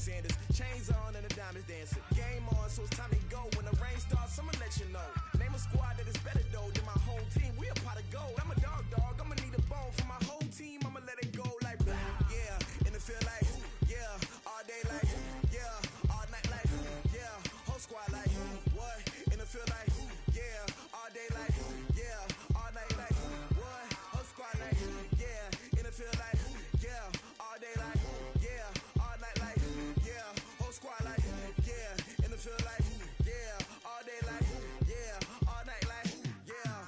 Sanders. Chains on and the diamonds dancing. Game on, so it's time to go. When the rain starts, I'ma let you know. Name a squad that is better though than my whole team. We a pot of gold. I'm a dog. I'ma need a bone for my whole team. I'ma let it go like yeah. In the field like yeah. All day like yeah. All night like yeah. Whole squad like what? In the field like yeah. All day like yeah. All night like what? Whole squad like yeah. In the field like yeah. All day like yeah. All night like yeah. Whole squad like yeah. In the field like yeah. All day like yeah. All night like yeah.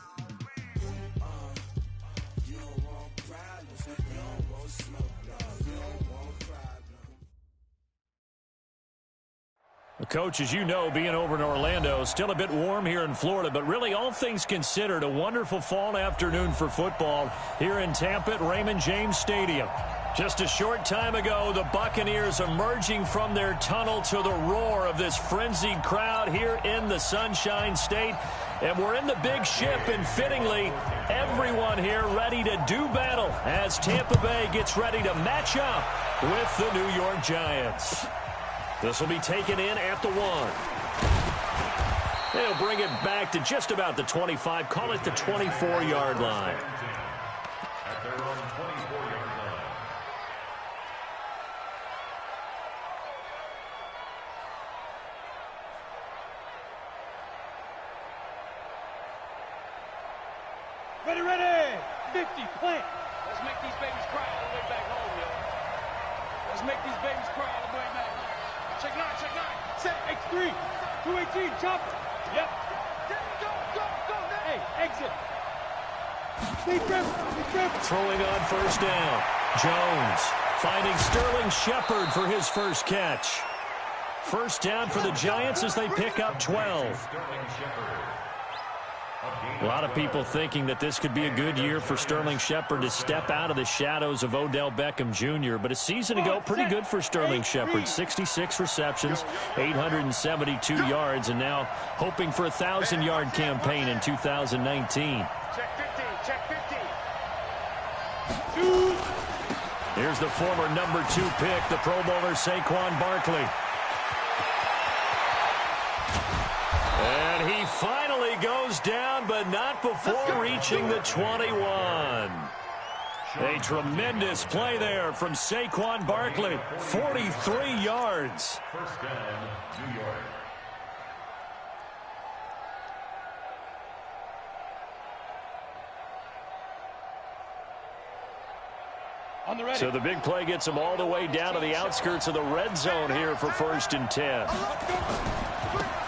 You don't want problems. You don't want smoke. No. You don't want problems. Coach, as you know, being over in Orlando, still a bit warm here in Florida, but really all things considered, a wonderful fall afternoon for football here in Tampa at Raymond James Stadium. Just a short time ago, the Buccaneers emerging from their tunnel to the roar of this frenzied crowd here in the Sunshine State. And we're in the big ship, and fittingly, everyone here ready to do battle as Tampa Bay gets ready to match up with the New York Giants. This will be taken in at the 1. They'll bring it back to just about the 25, call it the 24-yard line. At their own 24-yard line. Ready, 50, plant. Let's make these babies cry all the way back home, yo. Let's make these babies cry all the way back home. Check 9, check 9. Set, X3, 218, chopper. Yep. Go. Hey, exit. Stay trip. Throwing on first down. Jones finding Sterling Shepard for his first catch. First down for the Giants as they pick up 12. A lot of people thinking that this could be a good year for Sterling Shepard to step out of the shadows of Odell Beckham Jr. But a season ago, pretty good for Sterling Shepard. 66 receptions, 872 yards, and now hoping for a 1,000-yard campaign in 2019. Check 50. Here's the former number 2 pick, the Pro Bowler Saquon Barkley. And he finally goes down, but not before reaching the 21. A tremendous play there from Saquon Barkley. 43 yards. First down, New York. On the ready. So the big play gets them all the way down to the outskirts of the red zone here for 1st and 10.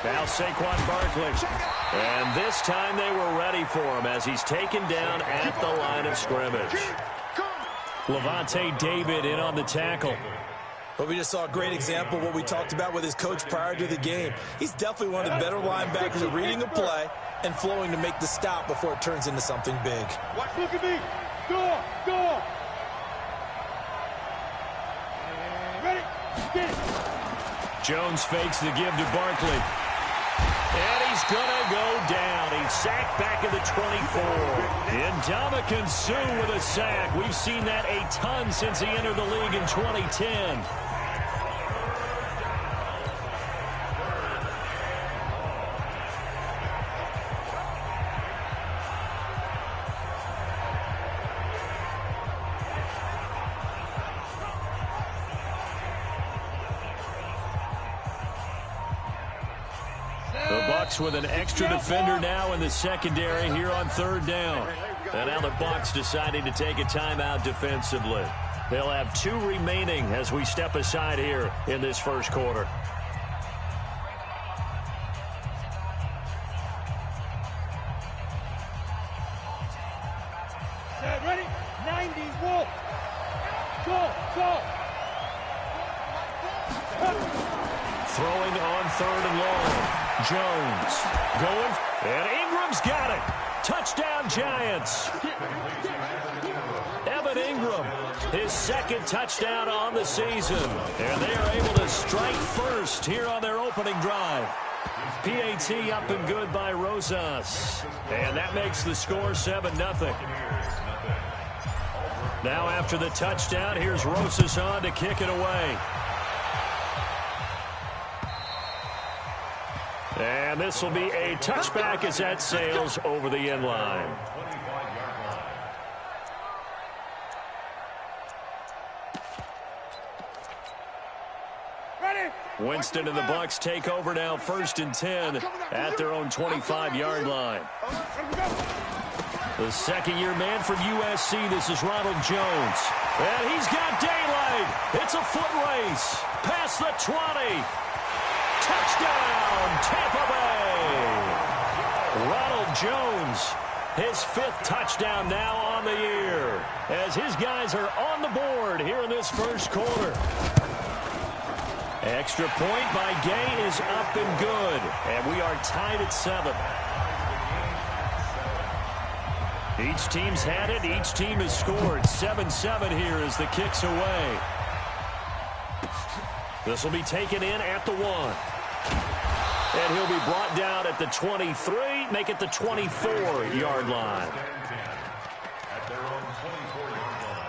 Now Saquon Barkley. And this time they were ready for him as he's taken down at the line of scrimmage. Levante David in on the tackle. But we just saw a great example of what we talked about with his coach prior to the game. He's definitely one of the better linebackers at reading a play and flowing to make the stop before it turns into something big. Look at me. Go. Ready. Get it. Jones fakes the give to Barkley. And he's going to go down. He's sacked back at the 24. Ndamukong Suh with a sack. We've seen that a ton since he entered the league in 2010. With an extra defender now in the secondary here on 3rd down. And now the Bucs deciding to take a timeout defensively. They'll have 2 remaining as we step aside here in this first quarter. Ready? 90, Wolf. Go. Throwing on 3rd and long. Jones going, and Ingram's got it. Touchdown, Giants. Evan Ingram, his 2nd touchdown on the season. And they are able to strike first here on their opening drive. PAT up and good by Rosas. And that makes the score 7-0. Now after the touchdown, here's Rosas on to kick it away. And this will be a touchback as that sails over the end line. Winston and the Bucs take over now, 1st and 10 at their own 25-yard line. The second-year man from USC, this is Ronald Jones. And he's got daylight. It's a foot race. Past the 20. Touchdown, Tampa Bay. Ronald Jones, his 5th touchdown now on the year, as his guys are on the board here in this first quarter. Extra point by Gay is up and good, and we are tied at 7. Each team's had it. Each team has scored. 7-7 here as the kick's away. This will be taken in at the 1. And he'll be brought down at the 23, make it the 24-yard line. At their own 24-yard line.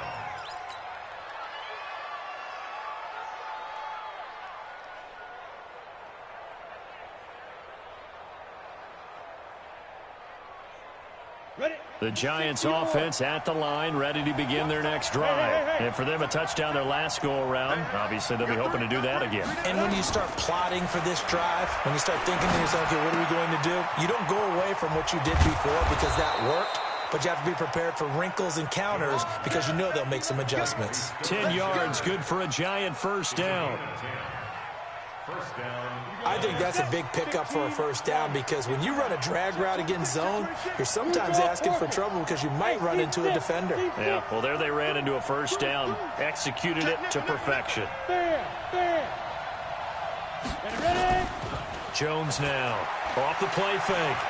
The Giants offense at the line, ready to begin their next drive. And for them, a touchdown their last go-around. Obviously, they'll be hoping to do that again. And when you start plotting for this drive, when you start thinking to yourself, okay, what are we going to do? You don't go away from what you did before because that worked, but you have to be prepared for wrinkles and counters because you know they'll make some adjustments. 10 yards, good for a Giant first down. First down. I think that's a big pickup for a first down because when you run a drag route against zone, you're sometimes asking for trouble because you might run into a defender. Yeah, well, there they ran into a first down, executed it to perfection. Jones now off the play fake.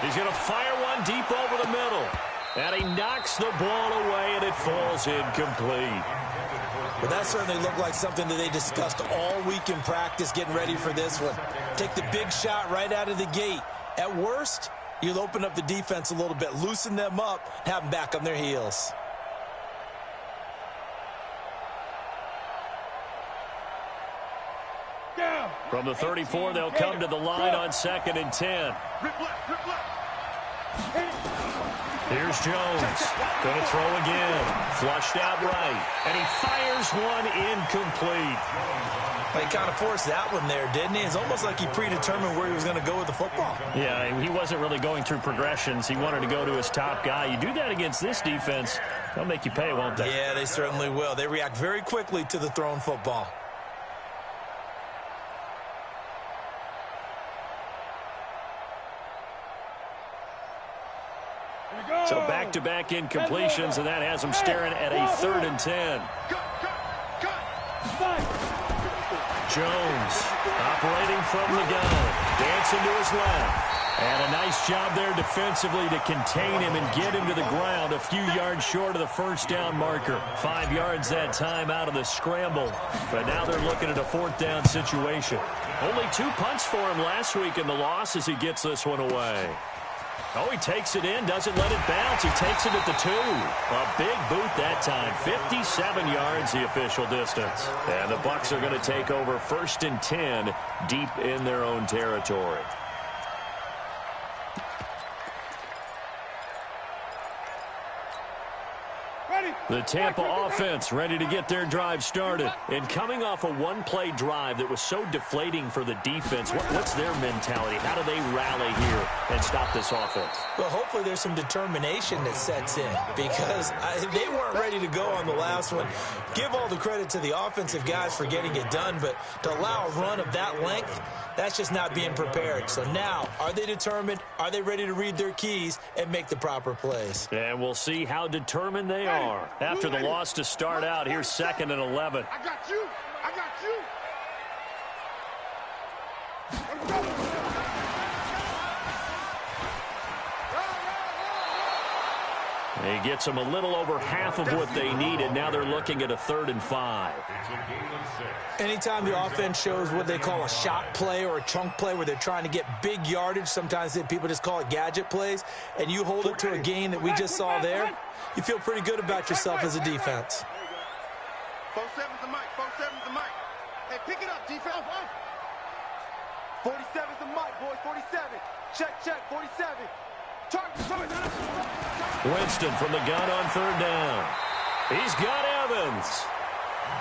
He's going to fire one deep over the middle. And he knocks the ball away, and it falls incomplete. But that certainly looked like something that they discussed all week in practice getting ready for this one. Take the big shot right out of the gate. At worst, you'll open up the defense a little bit, loosen them up, have them back on their heels. From the 34, they'll come to the line on 2nd and 10. Here's Jones. Going to throw again. Flushed out right. And he fires one incomplete. He kind of forced that one there, didn't he? It's almost like he predetermined where he was going to go with the football. Yeah, he wasn't really going through progressions. He wanted to go to his top guy. You do that against this defense, they'll make you pay, won't they? Yeah, they certainly will. They react very quickly to the thrown football. So back-to-back incompletions, and that has them staring at a 3rd and 10. Jones operating from the gun, dancing to his left. And a nice job there defensively to contain him and get him to the ground a few yards short of the first down marker. 5 yards that time out of the scramble. But now they're looking at a 4th down situation. Only 2 punts for him last week in the loss as he gets this one away. Oh, he takes it in, doesn't let it bounce. He takes it at the 2. A big boot that time. 57 yards, the official distance. And the Bucs are going to take over 1st and 10 deep in their own territory. The Tampa offense ready to get their drive started. And coming off a one-play drive that was so deflating for the defense, what's their mentality? How do they rally here and stop this offense? Well, hopefully there's some determination that sets in because they weren't ready to go on the last one. Give all the credit to the offensive guys for getting it done, but to allow a run of that length, that's just not being prepared. So now, are they determined? Are they ready to read their keys and make the proper plays? And we'll see how determined they are. After the loss to start out, here's 2nd and 11. I got you. I got you. He gets them a little over half of what they needed. Now they're looking at a 3rd and 5. Anytime the offense shows what they call a shot play or a chunk play where they're trying to get big yardage, sometimes people just call it gadget plays, and you hold it to a gain that we just saw there, you feel pretty good about yourself as a defense. 4-7's the mic. 4-7's the mic. Hey, pick it up, defense. 47's the mic, boys. 47. Check, 47. Target. Winston from the gun on third down. He's got Evans.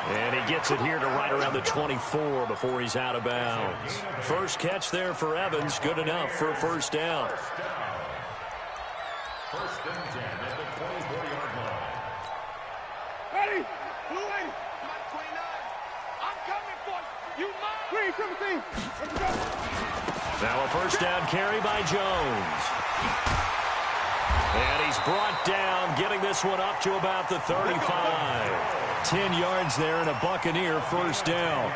And he gets it here to right around the 24 before he's out of bounds. First catch there for Evans. Good enough for a first down. First and 10 at the 24-yard line. Ready? Blue 8. Mike 29. I'm coming for you. Green 17. Let's go. Now a first down carry by Jones. And he's brought down, getting this one up to about the 35. 10 yards there and a Buccaneer first down.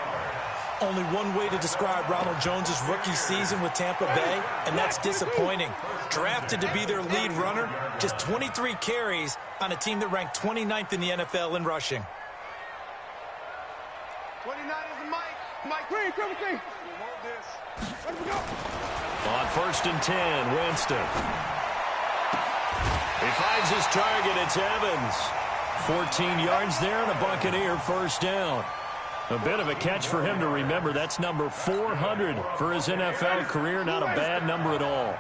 Only one way to describe Ronald Jones' rookie season with Tampa Bay, and that's disappointing. Drafted to be their lead runner, just 23 carries on a team that ranked 29th in the NFL in rushing. 29 is the mic. Mike Green 17. Hold this. Let's go. On first and 10, Winston. He finds his target. It's Evans. 14 yards there and a Buccaneer first down. A bit of a catch for him to remember. That's number 400 for his NFL career. Not a bad number at all.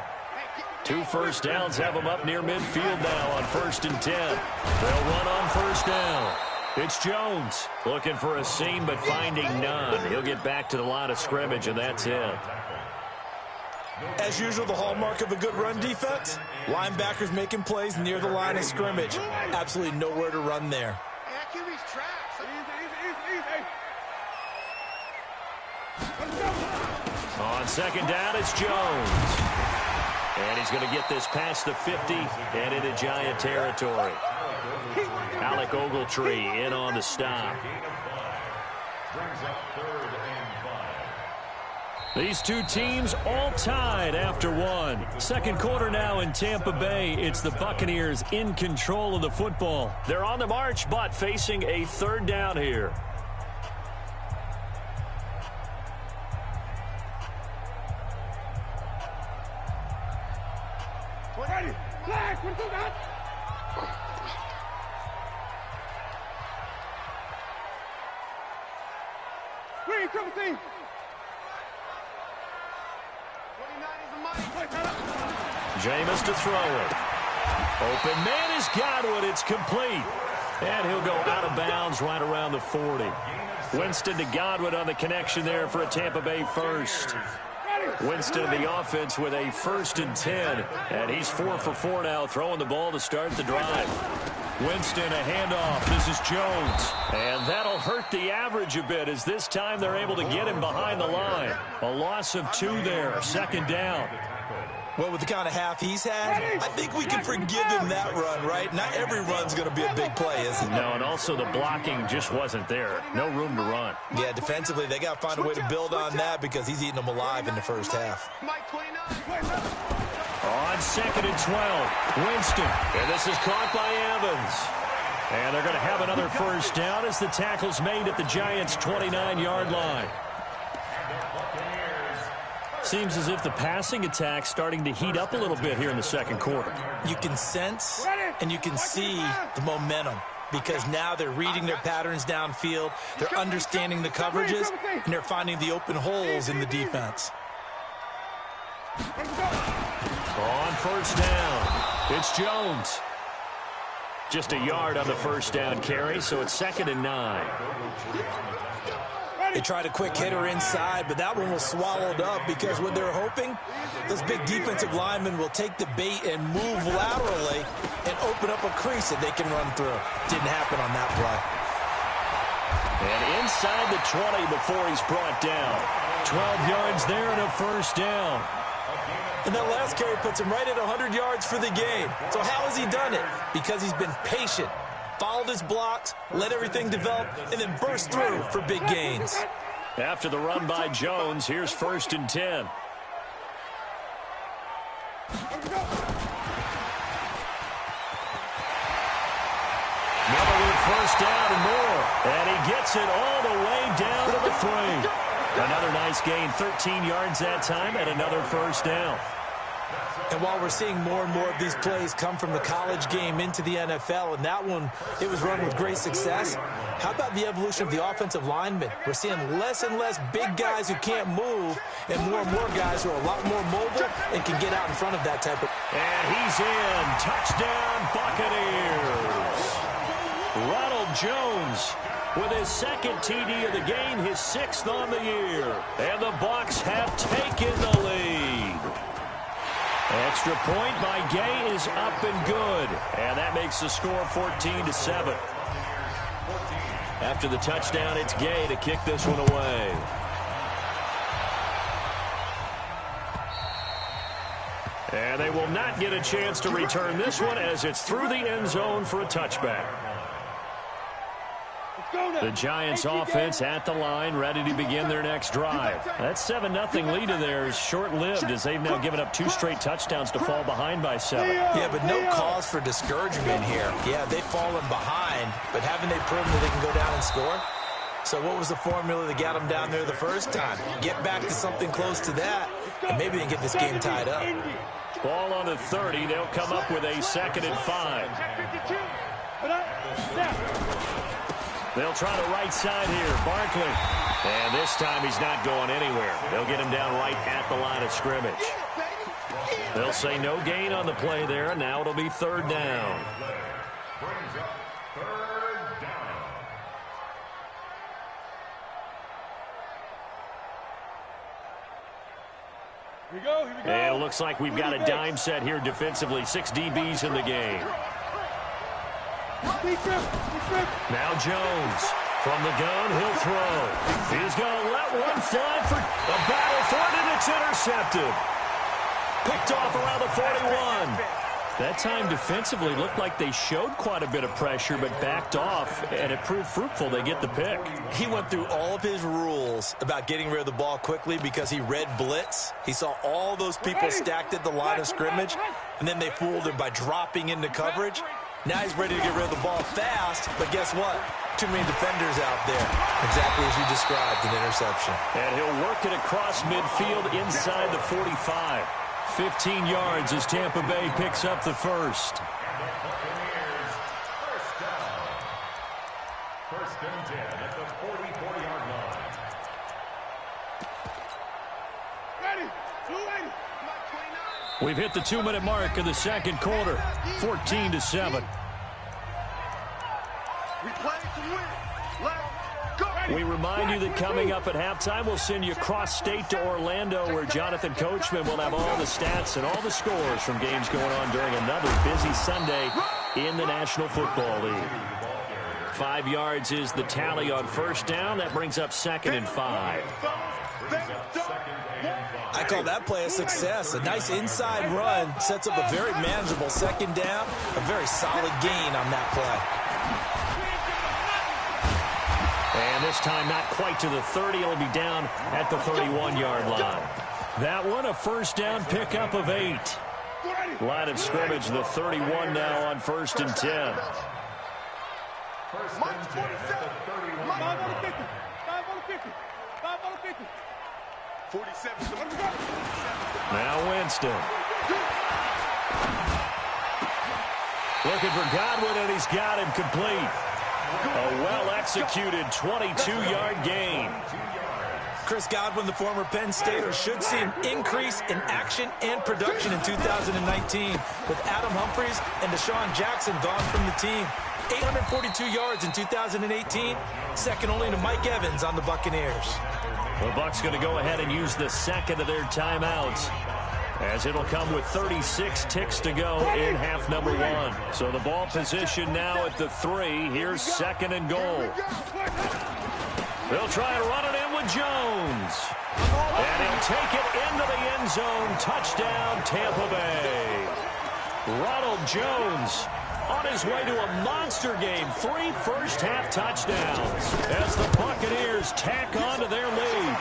2 first downs have him up near midfield now on first and 10. They'll run on first down. It's Jones looking for a seam but finding none. He'll get back to the line of scrimmage, and that's it. As usual, the hallmark of a good run defense, linebackers making plays near the line of scrimmage. Absolutely nowhere to run there. QB's tracks. Easy. On second down, it's Jones. And he's going to get this past the 50 and into Giant territory. Alec Ogletree in on the stop. Brings up 3rd and 5. These two teams all tied after one. Second quarter now in Tampa Bay. It's the Buccaneers in control of the football. They're on the march, but facing a third down here. Green 17. 29 is the mic. Jameis to throw it. Open man is Godwin. It's complete. And he'll go out of bounds right around the 40. Winston to Godwin on the connection there for a Tampa Bay first. Winston, the offense, with a first and 10. And he's 4 for 4 now, throwing the ball to start the drive. Winston, a handoff. This is Jones. And that'll hurt the average a bit, as this time they're able to get him behind the line. A loss of 2 there, second down. Well, with the kind of half he's had, I think we can forgive him that run, right? Not every run's going to be a big play, is it? No, and also the blocking just wasn't there. No room to run. Yeah, defensively, they got to find a way to build on that because he's eating them alive in the first half. Mike 29. On second and 12, Winston. And this is caught by Evans. And they're going to have another first down as the tackle's made at the Giants' 29-yard line. Seems as if the passing attack's starting to heat up a little bit here in the second quarter. You can sense and you can see the momentum because now they're reading their patterns downfield, they're understanding the coverages, and they're finding the open holes in the defense. On first down, it's Jones. Just a yard on the first down carry, so it's second and 9. They tried a quick hitter inside, but that one was swallowed up because what they're hoping, those big defensive linemen will take the bait and move laterally and open up a crease that they can run through. Didn't happen on that play. And inside the 20 before he's brought down. 12 yards there and a first down. And that last carry puts him right at 100 yards for the game. So how has he done it? Because he's been patient, followed his blocks, let everything develop, and then burst through for big gains. After the run by Jones, here's first and 10. Another first down and more. And he gets it all the way down to the 3. Another nice gain, 13 yards that time, and another first down. And while we're seeing more and more of these plays come from the college game into the NFL, and that one, it was run with great success, how about the evolution of the offensive linemen? We're seeing less and less big guys who can't move and more guys who are a lot more mobile and can get out in front of that type of... And he's in. Touchdown, Buccaneers. Ronald Jones with his second TD of the game, his 6th on the year. And the Bucs have taken the lead. Extra point by Gay is up and good. And that makes the score 14-7. After the touchdown, it's Gay to kick this one away. And they will not get a chance to return this one as it's through the end zone for a touchback. The Giants offense at the line, ready to begin their next drive. That 7-0 lead of theirs short-lived as they've now given up 2 straight touchdowns to fall behind by 7. Yeah, but no cause for discouragement here. Yeah, they've fallen behind, but haven't they proven that they can go down and score? So what was the formula that got them down there the first time? Get back to something close to that, and maybe they can get this game tied up. Ball on the 30. They'll come up with a 2nd and 5. They'll try the right side here. Barkley. And this time he's not going anywhere. They'll get him down right at the line of scrimmage. They'll say no gain on the play there, and now it'll be 3rd down. Brings up 3rd down. Here we go. And it looks like we've got a dime set here defensively. 6 DBs in the game. Now Jones. From the gun, he'll throw. He's going to let one fly for a battle for it, and it's intercepted. Picked off around the 41. That time defensively looked like they showed quite a bit of pressure but backed off, and it proved fruitful. They get the pick. He went through all of his rules about getting rid of the ball quickly because he read blitz. He saw all those people stacked at the line of scrimmage, and then they fooled him by dropping into coverage. Now he's ready to get rid of the ball fast, but guess what? Too many defenders out there. Exactly as you described, an interception. And he'll work it across midfield inside the 45. 15 yards as Tampa Bay picks up the first. First and 10 at the 44-yard line. Ready. 280. We've hit the 2-minute mark of the second quarter. 14-7. We play to win. Let's go. We remind you that coming up at halftime, we'll send you cross-state to Orlando, where Jonathan Coachman will have all the stats and all the scores from games going on during another busy Sunday in the National Football League. 5 yards is the tally on first down. That brings up 2nd and 5. I call that play a success. A nice inside run sets up a very manageable 2nd down. A very solid gain on that play. And this time not quite to the 30. It'll be down at the 31-yard line. That one a first down pickup of 8. Line of scrimmage, the 31 now on 1st and 10. First and 10 at the 31-yard line. 47. Now Winston. Looking for Godwin, and he's got him complete. A well-executed 22-yard gain. Chris Godwin, the former Penn Stater, should see an increase in action and production in 2019 with Adam Humphries and Deshaun Jackson gone from the team. 842 yards in 2018, second only to Mike Evans on the Buccaneers. The Bucs going to go ahead and use the second of their timeouts, as it'll come with 36 ticks to go in half number 1. So the ball position now at the 3. Here's 2nd and goal. They'll try and run it in with Jones. And he'll take it into the end zone. Touchdown, Tampa Bay. Ronald Jones on his way to a monster game. 3 first-half touchdowns as the Buccaneers tack on to their lead.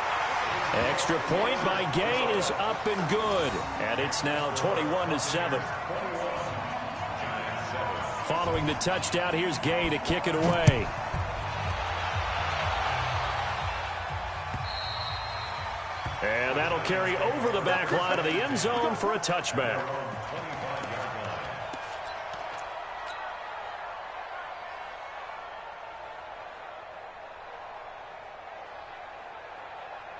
Extra point by Gay is up and good. And it's now 21-7. Following the touchdown, here's Gay to kick it away. And that'll They'll carry over the back line of the end zone for a touchback.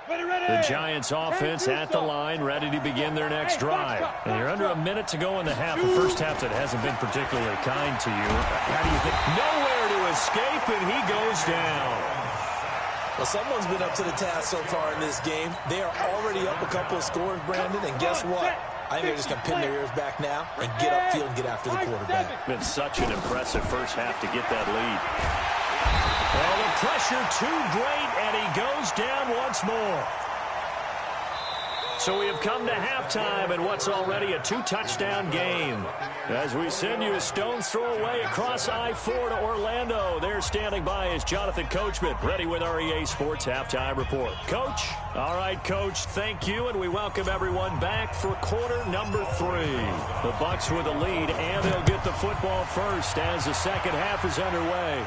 The Giants offense at the line, ready to begin their next drive. And you're under a minute to go in the half. The first half that hasn't been particularly kind to you. How do you think? Nowhere to escape, and he goes down. Well, someone's been up to the task so far in this game. They are already up a couple of scores, Brandon, and guess what? I think they're just going to pin their ears back now and get upfield and get after the quarterback. Been such an impressive first half to get that lead. Well, the pressure too great, and he goes down once more. So we have come to halftime in what's already a 2-touchdown game. As we send you a stone's throw away across I-4 to Orlando. There standing by is Jonathan Coachman, ready with our EA Sports Halftime Report. Coach? All right, Coach, thank you, and we welcome everyone back for quarter number 3. The Bucs with a lead, and they'll get the football first as the second half is underway.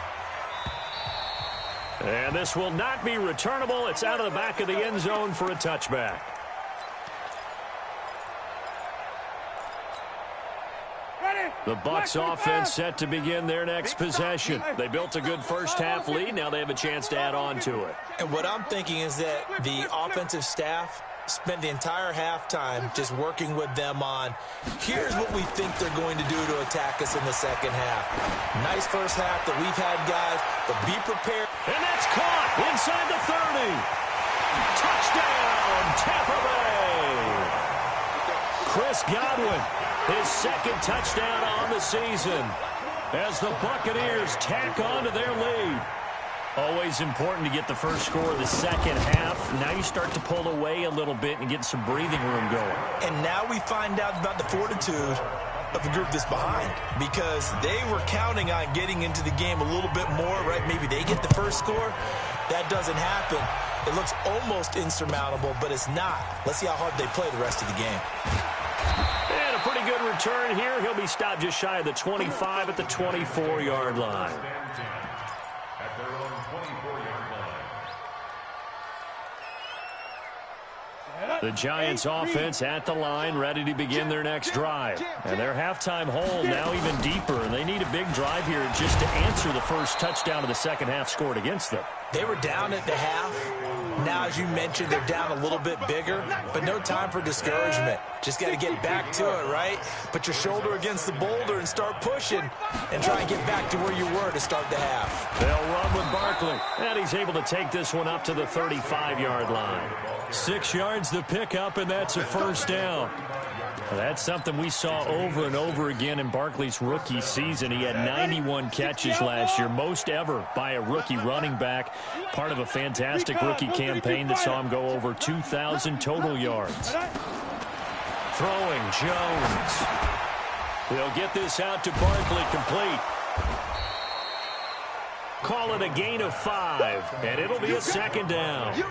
And this will not be returnable. It's out of the back of the end zone for a touchback. The Bucs offense set to begin their next possession. They built a good first half lead. Now they have a chance to add on to it. And what I'm thinking is that the offensive staff spent the entire halftime just working with them on, here's what we think they're going to do to attack us in the second half. Nice first half that we've had, guys, but be prepared. And that's caught inside the 30. Touchdown, Tampa Bay. Chris Godwin, his second touchdown on the season as the Buccaneers tack on to their lead. Always important to get the first score of the second half. Now you start to pull away a little bit and get some breathing room going. And now we find out about the fortitude of the group that's behind, because they were counting on getting into the game a little bit more, right? Maybe they get the first score. That doesn't happen. It looks almost insurmountable, but it's not. Let's see how hard they play the rest of the game. And a pretty good return here. He'll be stopped just shy of the 25 at the 24-yard line. At their own 24-yard line. The Giants offense at the line, ready to begin their next drive. And their halftime hole now even deeper, and they need a big drive here just to answer the first touchdown of the second half scored against them. They were down at the half. Now, as you mentioned, they're down a little bit bigger, but no time for discouragement. Just got to get back to it, right? Put your shoulder against the boulder and start pushing and try and get back to where you were to start the half. They'll run with Barkley, and he's able to take this one up to the 35-yard line. 6 yards to pick up, and that's a first down. That's something we saw over and over again in Barkley's rookie season. He had 91 catches last year, most ever by a rookie running back, part of a fantastic rookie campaign that saw him go over 2,000 total yards. Throwing, Jones. He'll get this out to Barkley, complete. Call it a gain of 5, and it'll be a second down.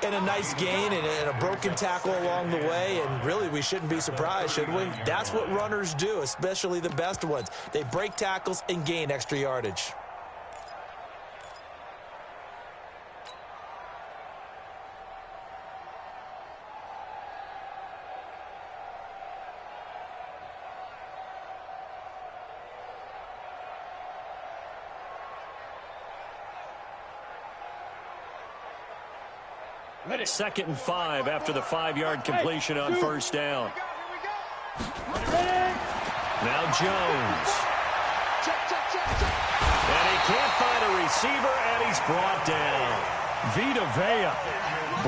And a nice gain and a broken tackle along the way, and really we shouldn't be surprised, should we? That's what runners do, especially the best ones. They break tackles and gain extra yardage. Second and 5 after the 5-yard completion on first down. Now Jones. And he can't find a receiver, and he's brought down. Vita Vea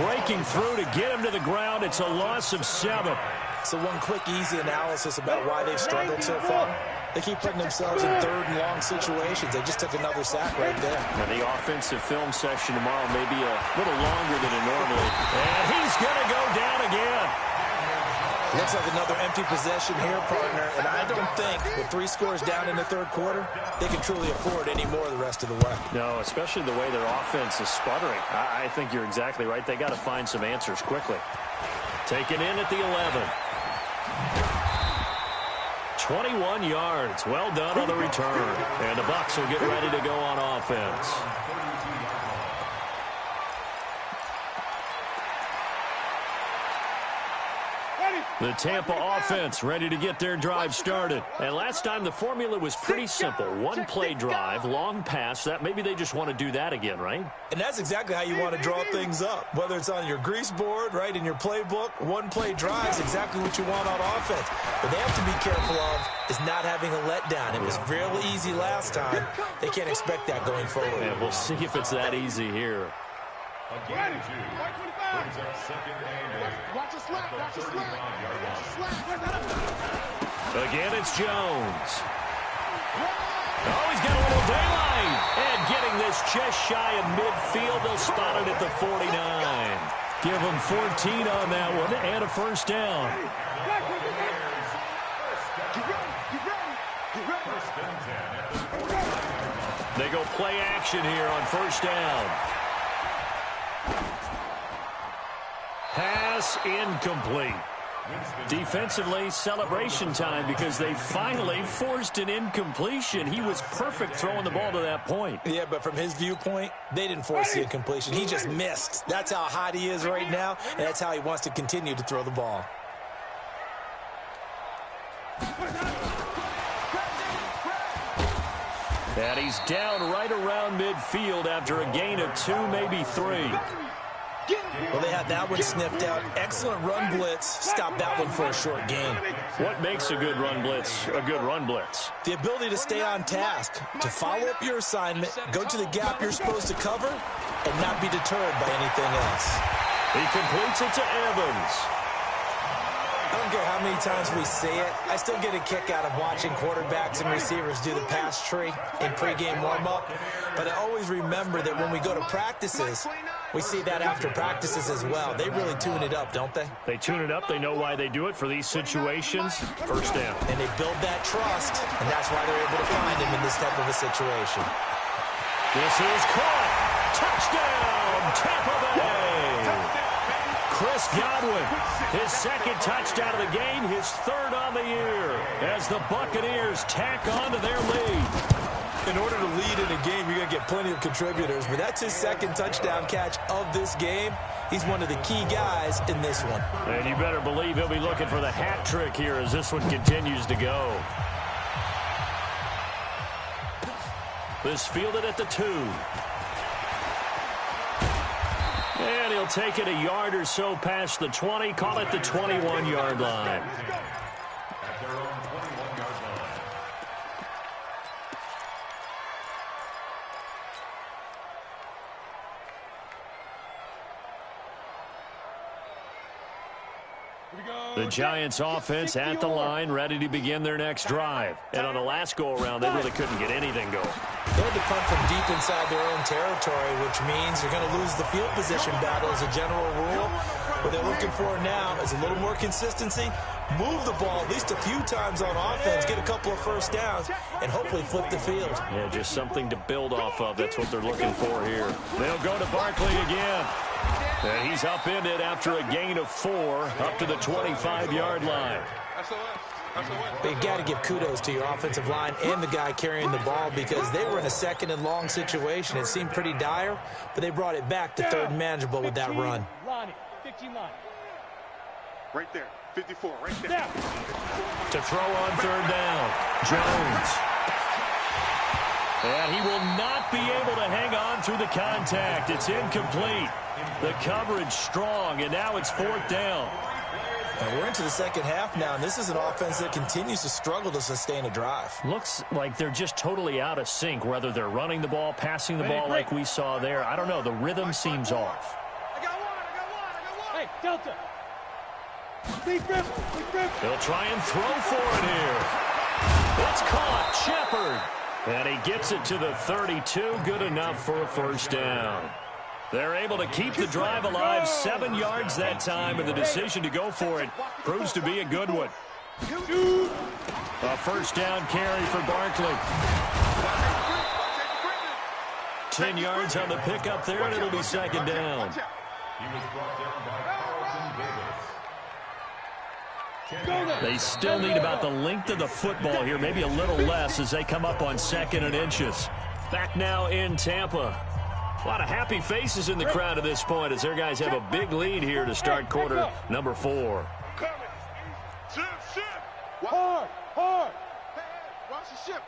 breaking through to get him to the ground. It's a loss of 7. So one quick, easy analysis about why they've struggled so far. They keep putting themselves in third and long situations. They just took another sack right there. Now the offensive film session tomorrow may be a little longer than it normally. And he's going to go down again. Looks like another empty possession here, partner. And I don't think with 3 scores down in the third quarter, they can truly afford any more the rest of the way. No, especially the way their offense is sputtering. I think you're exactly right. They got to find some answers quickly. Taken in at the 11. 21 yards. Well done on the return. And the Bucs will get ready to go on offense. The Tampa offense ready to get their drive started. And last time the formula was pretty simple. One play drive, long pass. That maybe they just want to do that again, right? And that's exactly how you want to draw things up. Whether it's on your grease board, right, in your playbook, one play drive is exactly what you want on offense. What they have to be careful of is not having a letdown. It was real easy last time. They can't expect that going forward. And we'll see if it's that easy here. Again, brings up second and Watch a slap, watch a slap. Watch a slap. Again, it's Jones. Oh, he's got a little daylight. And getting this just shy of midfield. They'll spot it at the 49. Give them 14 on that one and a first down. They go play action here on first down. Pass incomplete. Defensively, celebration time because they finally forced an incompletion. He was perfect throwing the ball to that point. Yeah, but from his viewpoint, they didn't force the incompletion. He just missed. That's how hot he is right now, and that's how he wants to continue to throw the ball. And he's down right around midfield after a gain of 2, maybe 3. Well, they had that one sniffed out. Excellent run blitz. Stop that one for a short gain. What makes a good run blitz a good run blitz? The ability to stay on task, to follow up your assignment, go to the gap you're supposed to cover, and not be deterred by anything else. He completes it to Evans. I don't care how many times we see it. I still get a kick out of watching quarterbacks and receivers do the pass tree in pregame warm-up. But I always remember that when we go to practices, we see that after practices as well. They really tune it up, don't they? They tune it up. They know why they do it for these situations. First down. And they build that trust, and that's why they're able to find him in this type of a situation. This is caught. Touchdown, Tampa Bay. Chris Godwin, his second touchdown of the game, his third on the year, as the Buccaneers tack on to their lead. In order to lead in a game, you're going to get plenty of contributors, but that's his second touchdown catch of this game. He's one of the key guys in this one. And you better believe he'll be looking for the hat trick here as this one continues to go. This fielded at the 2. And he'll take it a yard or so past the 20, call it the 21-yard line. at their own 21-yard line. The Giants offense at the line, ready to begin their next drive. And on the last go-around, they really couldn't get anything going. They had to punt from deep inside their own territory, which means you're going to lose the field position battle as a general rule. What they're looking for now is a little more consistency, move the ball at least a few times on offense, get a couple of first downs, and hopefully flip the field. Yeah, just something to build off of. That's what they're looking for here. They'll go to Barkley again. And he's upended after a gain of 4 up to the 25-yard line. But you got to give kudos to your offensive line and the guy carrying the ball because they were in a second and long situation. It seemed pretty dire, but they brought it back to third and manageable with that run. 15 line. Right there. 54, right there. To throw on third down, Jones. And he will not be able to hang on through the contact. It's incomplete. The coverage strong, and now it's fourth down. And we're into the second half now, and this is an offense that continues to struggle to sustain a drive. Looks like they're just totally out of sync, whether they're running the ball, passing the ball like we saw there. I don't know. The rhythm seems off. I got one. Hey, Delta. They'll try and throw for it here. It's caught. Shepard. And he gets it to the 32. Good enough for a first down. They're able to keep the drive alive. 7 yards that time, and the decision to go for it proves to be a good one. A first down carry for Barkley. 10 yards on the pickup there, and it'll be second down. He was brought down by Carlton Davis. They still need about the length of the football here, maybe a little less as they come up on 2nd and inches. Back now in Tampa. A lot of happy faces in the crowd at this point as their guys have a big lead here to start quarter number 4. Ship. Hard. Hey, watch the ship.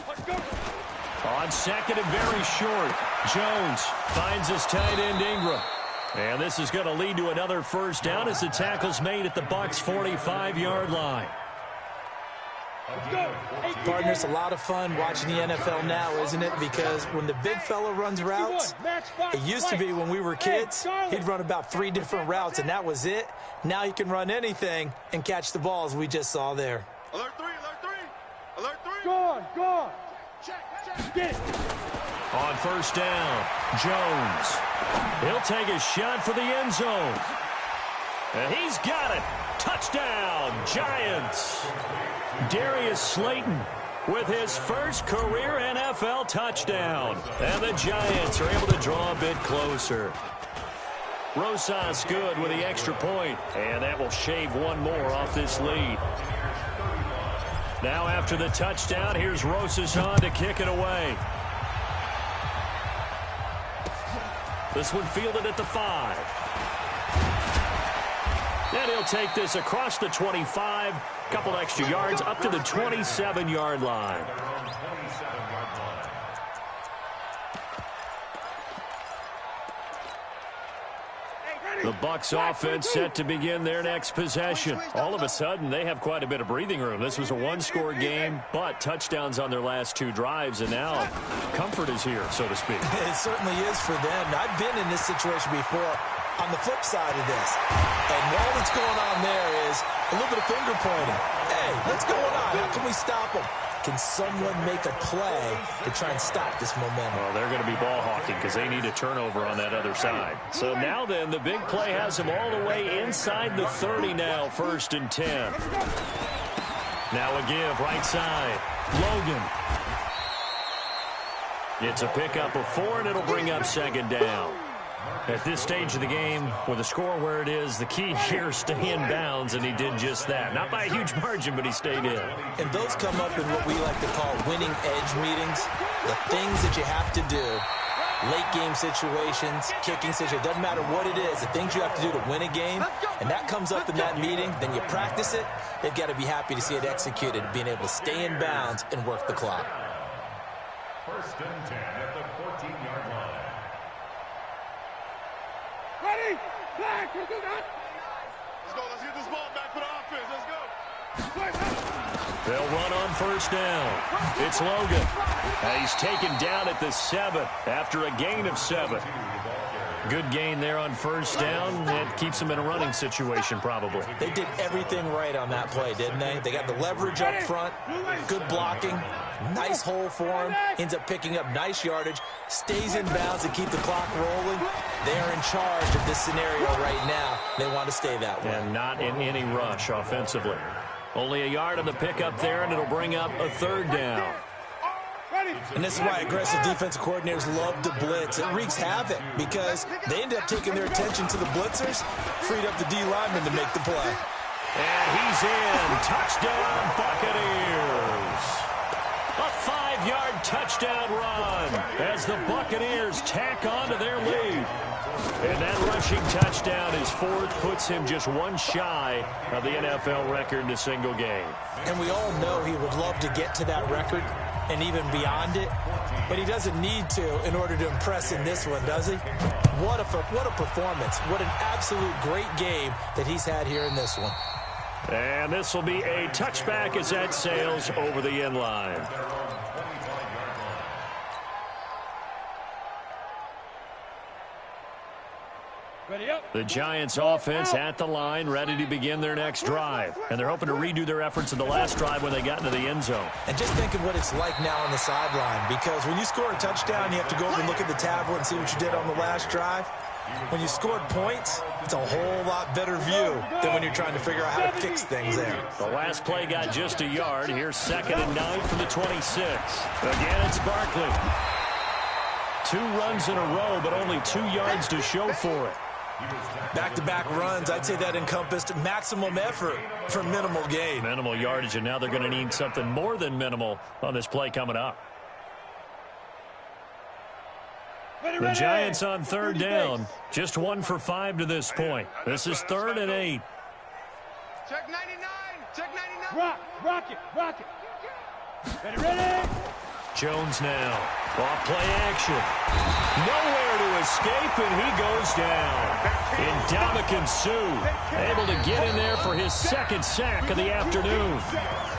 Let's go. On second and very short, Jones finds his tight end Ingram. And this is going to lead to another first down as the tackle's made at the Bucs' 45-yard line. Partner, it's a lot of fun watching the NFL now, isn't it? Because when the big fella runs routes, it used to be when we were kids, he'd run about 3 different routes, and that was it. Now he can run anything and catch the balls we just saw there. Alert 3. Gone. Get it. On first down, Jones. He'll take a shot for the end zone. And he's got it. Touchdown, Giants. Darius Slayton with his first career NFL touchdown. And the Giants are able to draw a bit closer. Rosas good with the extra point. And that will shave one more off this lead. Now after the touchdown, here's Rosas on to kick it away. This one fielded at the 5. And he'll take this across the 25. Couple extra yards up to the 27-yard line. The Bucs offense set to begin their next possession. All of a sudden, they have quite a bit of breathing room. This was a one-score game, but touchdowns on their last 2 drives, and now comfort is here, so to speak. It certainly is for them. I've been in this situation before on the flip side of this. And all that's going on there is a little bit of finger pointing. Hey, what's going on? How can we stop them? Can someone make a play to try and stop this momentum? Well, they're going to be ball hawking because they need a turnover on that other side. So now then, the big play has them all the way inside the 30 now, 1st and 10. Now a give, right side. Logan. It's a pickup of 4, and it'll bring up 2nd down. At this stage of the game, with the score where it is, the key here is stay in bounds, and he did just that. Not by a huge margin, but he stayed in. And those come up in what we like to call winning edge meetings. The things that you have to do, late game situations, kicking situations, doesn't matter what it is, the things you have to do to win a game, and that comes up in that meeting, then you practice it, they've got to be happy to see it executed, being able to stay in bounds and work the clock. 1st and 10 at the 14-yard line. Ready? Flag. Let's go. Let's get this ball back for the offense. Let's go. They'll run on first down. It's Logan. He's taken down at the 7 after a gain of 7. Good gain there on first down. It keeps them in a running situation probably. They did everything right on that play, didn't they? They got the leverage up front, good blocking, nice hole for him, ends up picking up nice yardage, stays in bounds to keep the clock rolling. They are in charge of this scenario right now. They want to stay that way. And not in any rush offensively. Only a yard on the pickup there, and it'll bring up a 3rd down. And this is why aggressive defensive coordinators love to blitz. It wreaks havoc because they end up taking their attention to the blitzers, freed up the D lineman to make the play. And he's in. Touchdown, Buccaneers. A 5-yard touchdown run as the Buccaneers tack on to their lead. And that rushing touchdown, his 4th, puts him just one shy of the NFL record in a single game. And we all know he would love to get to that record and even beyond it, but he doesn't need to in order to impress in this one, does he? What a performance. What an absolute great game that he's had here in this one. And this will be a touchback as that sails over the end line. The Giants offense at the line, ready to begin their next drive. And they're hoping to redo their efforts in the last drive when they got into the end zone. And just think of what it's like now on the sideline, because when you score a touchdown, you have to go over and look at the tablet and see what you did on the last drive. When you scored points, it's a whole lot better view than when you're trying to figure out how to fix things there. The last play got just a yard. Here's 2nd and 9 from the 26. Again, it's Barkley. 2 runs in a row, but only 2 yards to show for it. Back-to-back runs, I'd say that encompassed maximum effort for minimal gain. Minimal yardage, and now they're going to need something more than minimal on this play coming up. The Giants on third down. Just 1 for 5 to this point. This is 3rd and 8. Check 99. Check 99. Rock it. Ready. Jones now. Off play action. Nowhere to escape, and he goes down. Ndamukong Suh able to get in there for his 2nd sack of the afternoon.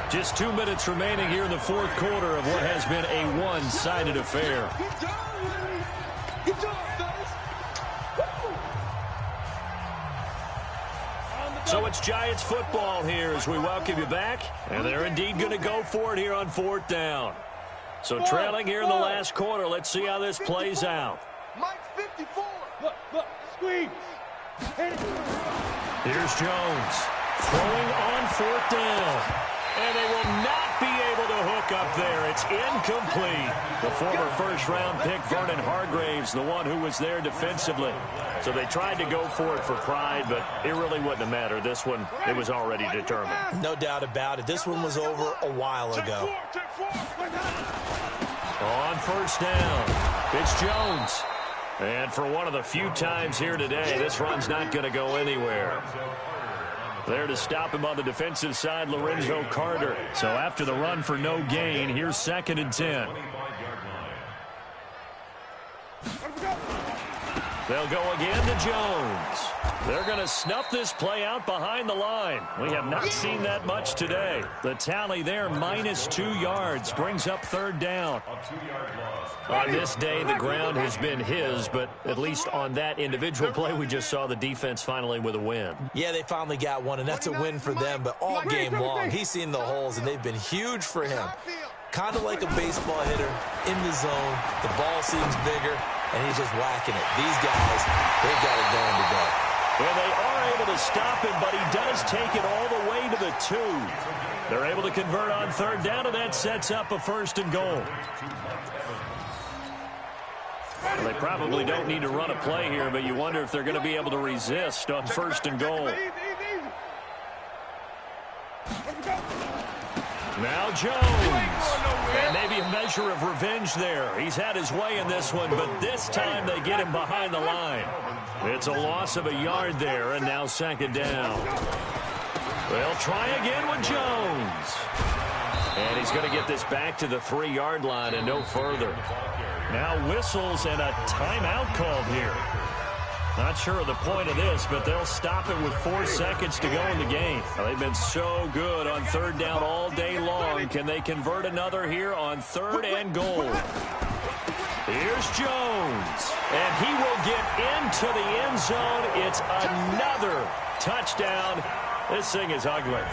Just 2 minutes remaining here in the 4th quarter of what has been a one-sided affair. So it's Giants football here as we welcome you back. And they're indeed going to go for it here on 4th down. So trailing here in the last quarter. Let's see how this plays out. Mike's 54. Look, squeeze. Here's Jones throwing on 4th down. And they will not be able to hook up there. It's incomplete. The former first-round pick, Vernon Hargreaves, the one who was there defensively. So they tried to go for it for pride, but it really wouldn't have mattered. This one, it was already determined. No doubt about it. This one was over a while ago. On 1st down, it's Jones. And for one of the few times here today, this run's not going to go anywhere. There to stop him on the defensive side, Lorenzo Carter. So after the run for no gain, here's 2nd and 10. They'll go again to Jones. They're going to snuff this play out behind the line. We have not seen that much today. The tally there, -2 yards, brings up 3rd down. On this day, the ground has been his, but at least on that individual play, we just saw the defense finally with a win. Yeah, they finally got one, and that's a win for them. But all game long, he's seen the holes, and they've been huge for him. Kind of like a baseball hitter in the zone. The ball seems bigger, and he's just whacking it. These guys, they've got it going today. Well, they are able to stop him, but he does take it all the way to the 2. They're able to convert on 3rd down, and that sets up a 1st and goal. Well, they probably don't need to run a play here, but you wonder if they're going to be able to resist on 1st and goal. Now Jones. And maybe a measure of revenge there. He's had his way in this one, but this time they get him behind the line. It's a loss of a yard there, and now 2nd down. They'll try again with Jones. And he's going to get this back to the 3-yard line and no further. Now whistles and a timeout called here. Not sure of the point of this, but they'll stop it with 4 seconds to go in the game. Well, they've been so good on 3rd down all day long. Can they convert another here on 3rd and goal? Here's Jones, and he will get into the end zone. It's another touchdown. This thing is ugly.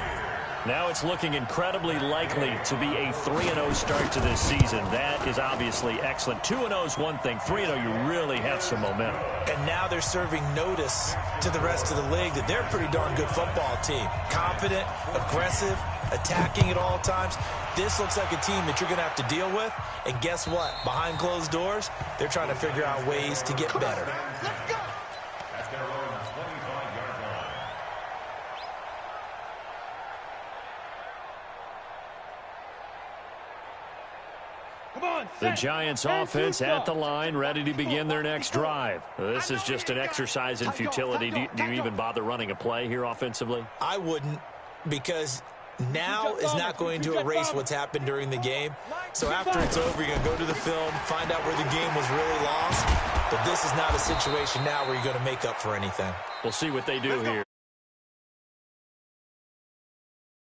Now it's looking incredibly likely to be a 3-0 start to this season. That is obviously excellent. 2-0 is one thing. 3-0, you really have some momentum. And now they're serving notice to the rest of the league that they're a pretty darn good football team. Confident, aggressive, attacking at all times. This looks like a team that you're going to have to deal with. And guess what? Behind closed doors, they're trying to figure out ways to get better. The Giants offense at the line, ready to begin their next drive. This is just an exercise in futility. Do you even bother running a play here offensively? I wouldn't, because now is not going to erase what's happened during the game. So after it's over, you're going to go to the film, find out where the game was really lost. But this is not a situation now where you're going to make up for anything. We'll see what they do here.